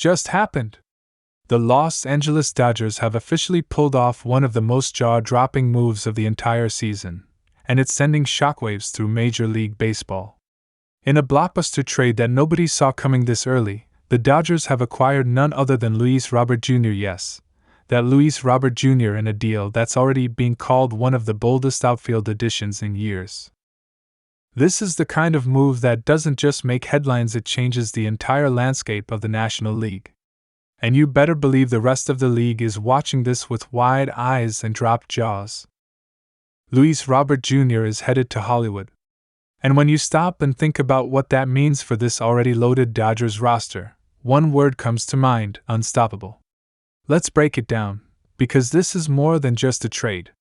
just happened? The Los Angeles Dodgers have officially pulled off one of the most jaw-dropping moves of the entire season, and it's sending shockwaves through Major League Baseball. In a blockbuster trade that nobody saw coming this early, the Dodgers have acquired none other than Luis Robert Jr. Yes, that Luis Robert Jr. in a deal that's already being called one of the boldest outfield additions in years. This is the kind of move that doesn't just make headlines, it changes the entire landscape of the National League. And you better believe the rest of the league is watching this with wide eyes and dropped jaws. Luis Robert Jr. is headed to Hollywood. And when you stop and think about what that means for this already loaded Dodgers roster, one word comes to mind: unstoppable. Let's break it down, because this is more than just a trade.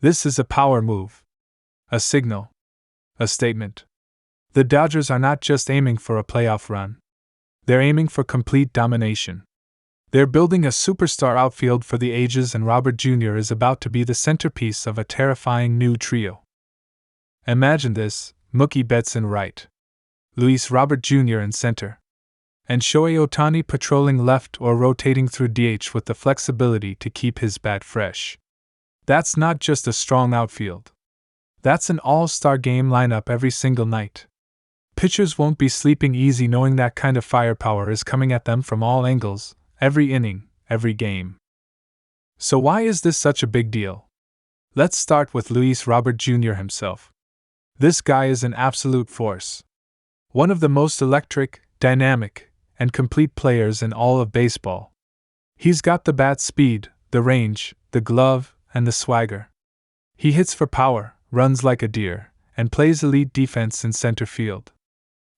This is a power move. A signal. A statement. The Dodgers are not just aiming for a playoff run. They're aiming for complete domination. They're building a superstar outfield for the ages, and Robert Jr. is about to be the centerpiece of a terrifying new trio. Imagine this: Mookie Betts in right, Luis Robert Jr. in center, and Shohei Ohtani patrolling left or rotating through DH with the flexibility to keep his bat fresh. That's not just a strong outfield. That's an all-star game lineup every single night. Pitchers won't be sleeping easy knowing that kind of firepower is coming at them from all angles, every inning, every game. So why is this such a big deal? Let's start with Luis Robert Jr. himself. This guy is an absolute force. One of the most electric, dynamic, and complete players in all of baseball. He's got the bat speed, the range, the glove, and the swagger. He hits for power, runs like a deer, and plays elite defense in center field.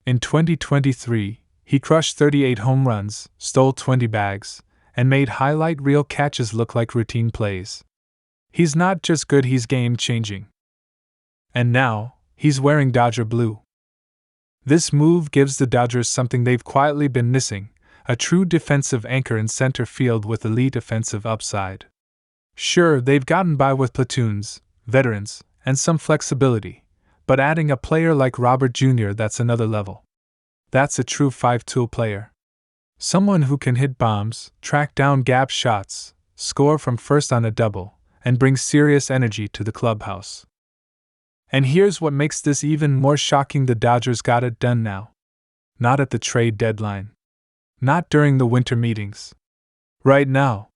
In 2023, he crushed 38 home runs, stole 20 bags, and made highlight reel catches look like routine plays. He's not just good, he's game-changing. And now, he's wearing Dodger blue. This move gives the Dodgers something they've quietly been missing: a true defensive anchor in center field with elite offensive upside. Sure, they've gotten by with platoons, veterans, and some flexibility, but adding a player like Robert Jr., that's another level. That's a true five-tool player. Someone who can hit bombs, track down gap shots, score from first on a double, and bring serious energy to the clubhouse. And here's what makes this even more shocking: the Dodgers got it done now. Not at the trade deadline. Not during the winter meetings. Right now.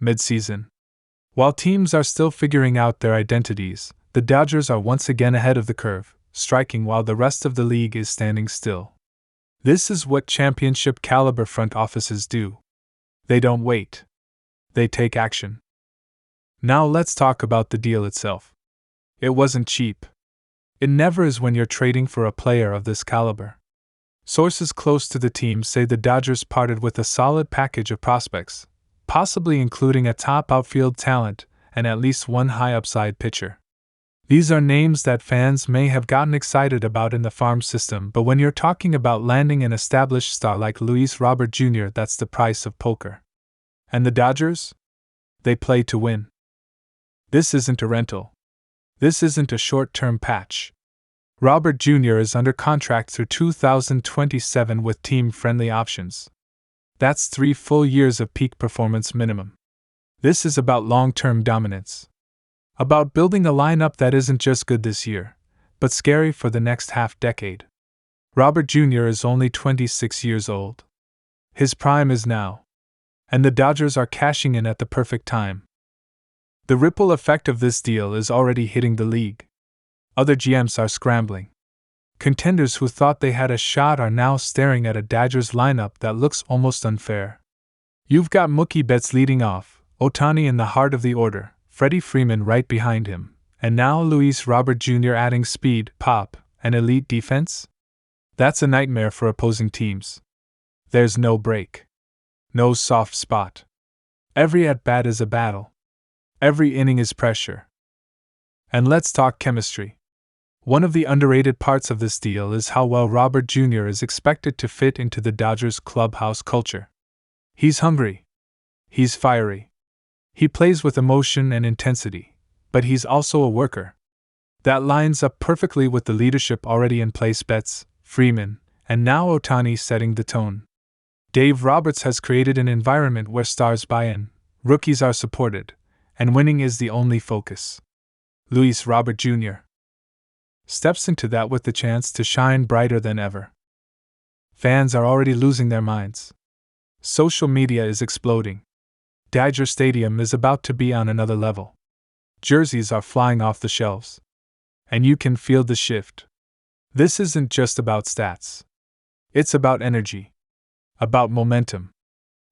Mid-season. While teams are still figuring out their identities, the Dodgers are once again ahead of the curve, striking while the rest of the league is standing still. This is what championship-caliber front offices do. They don't wait. They take action. Now let's talk about the deal itself. It wasn't cheap. It never is when you're trading for a player of this caliber. Sources close to the team say the Dodgers parted with a solid package of prospects, possibly including a top outfield talent and at least one high-upside pitcher. These are names that fans may have gotten excited about in the farm system, but when you're talking about landing an established star like Luis Robert Jr., that's the price of poker. And the Dodgers? They play to win. This isn't a rental. This isn't a short-term patch. Robert Jr. is under contract through 2027 with team-friendly options. That's 3 full years of peak performance minimum. This is about long-term dominance. About building a lineup that isn't just good this year, but scary for the next half-decade. Robert Jr. is only 26 years old. His prime is now. And the Dodgers are cashing in at the perfect time. The ripple effect of this deal is already hitting the league. Other GMs are scrambling. Contenders who thought they had a shot are now staring at a Dodgers lineup that looks almost unfair. You've got Mookie Betts leading off, Ohtani in the heart of the order, Freddie Freeman right behind him, and now Luis Robert Jr. adding speed, pop, and elite defense? That's a nightmare for opposing teams. There's no break. No soft spot. Every at-bat is a battle. Every inning is pressure. And let's talk chemistry. One of the underrated parts of this deal is how well Robert Jr. is expected to fit into the Dodgers clubhouse culture. He's hungry. He's fiery. He plays with emotion and intensity, but he's also a worker. That lines up perfectly with the leadership already in place: Betts, Freeman, and now Ohtani setting the tone. Dave Roberts has created an environment where stars buy in, rookies are supported, and winning is the only focus. Luis Robert Jr. steps into that with the chance to shine brighter than ever. Fans are already losing their minds. Social media is exploding. Dodger Stadium is about to be on another level. Jerseys are flying off the shelves. And you can feel the shift. This isn't just about stats. It's about energy. About momentum.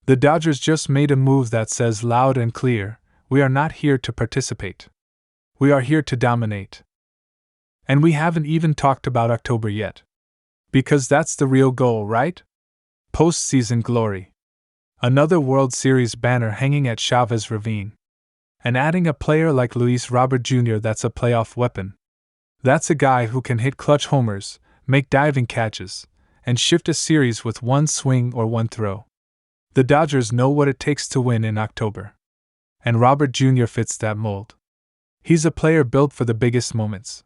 The Dodgers just made a move that says loud and clear, we are not here to participate. We are here to dominate. And we haven't even talked about October yet. Because that's the real goal, right? Postseason glory. Another World Series banner hanging at Chavez Ravine. And adding a player like Luis Robert Jr. that's a playoff weapon. That's a guy who can hit clutch homers, make diving catches, and shift a series with one swing or one throw. The Dodgers know what it takes to win in October. And Robert Jr. fits that mold. He's a player built for the biggest moments.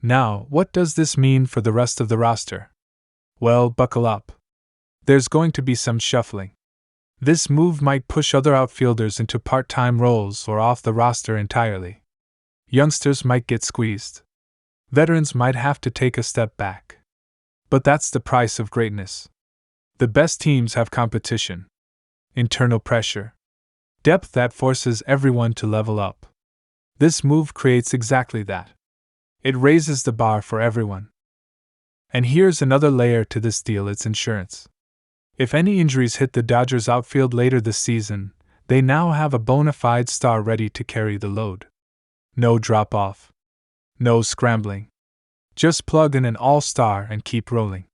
Now, what does this mean for the rest of the roster? Well, buckle up. There's going to be some shuffling. This move might push other outfielders into part-time roles or off the roster entirely. Youngsters might get squeezed. Veterans might have to take a step back. But that's the price of greatness. The best teams have competition, internal pressure, depth that forces everyone to level up. This move creates exactly that. It raises the bar for everyone. And here's another layer to this deal: it's insurance. If any injuries hit the Dodgers outfield later this season, they now have a bona fide star ready to carry the load. No drop-off. No scrambling. Just plug in an all-star and keep rolling.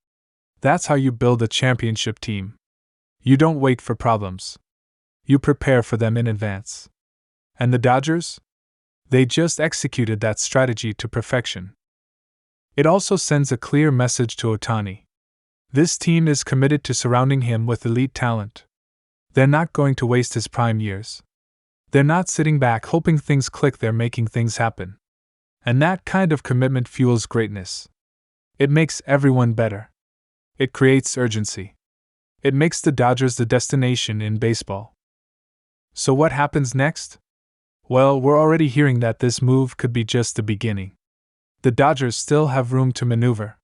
That's how you build a championship team. You don't wait for problems. You prepare for them in advance. And the Dodgers? They just executed that strategy to perfection. It also sends a clear message to Ohtani. This team is committed to surrounding him with elite talent. They're not going to waste his prime years. They're not sitting back hoping things click, they're making things happen. And that kind of commitment fuels greatness. It makes everyone better. It creates urgency. It makes the Dodgers the destination in baseball. So what happens next? Well, we're already hearing that this move could be just the beginning. The Dodgers still have room to maneuver.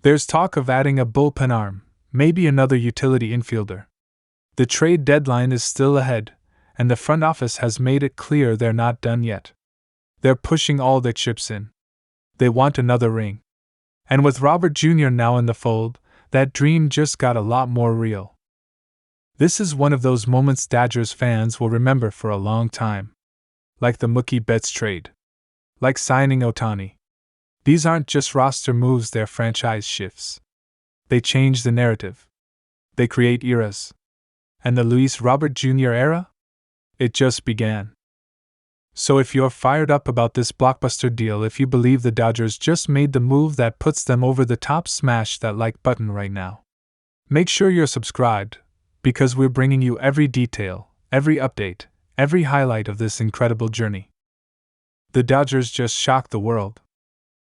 There's talk of adding a bullpen arm, maybe another utility infielder. The trade deadline is still ahead, and the front office has made it clear they're not done yet. They're pushing all their chips in. They want another ring. And with Robert Jr. now in the fold, that dream just got a lot more real. This is one of those moments Dodgers fans will remember for a long time. Like the Mookie Betts trade. Like signing Ohtani. These aren't just roster moves, they're franchise shifts. They change the narrative. They create eras. And the Luis Robert Jr. era? It just began. So if you're fired up about this blockbuster deal, if you believe the Dodgers just made the move that puts them over the top, smash that like button right now. Make sure you're subscribed, because we're bringing you every detail, every update, every highlight of this incredible journey. The Dodgers just shocked the world.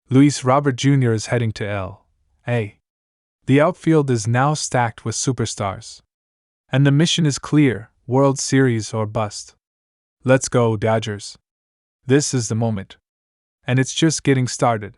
Luis Robert Jr. is heading to L.A. The outfield is now stacked with superstars. And the mission is clear: World Series or bust. Let's go, Dodgers. This is the moment. And it's just getting started.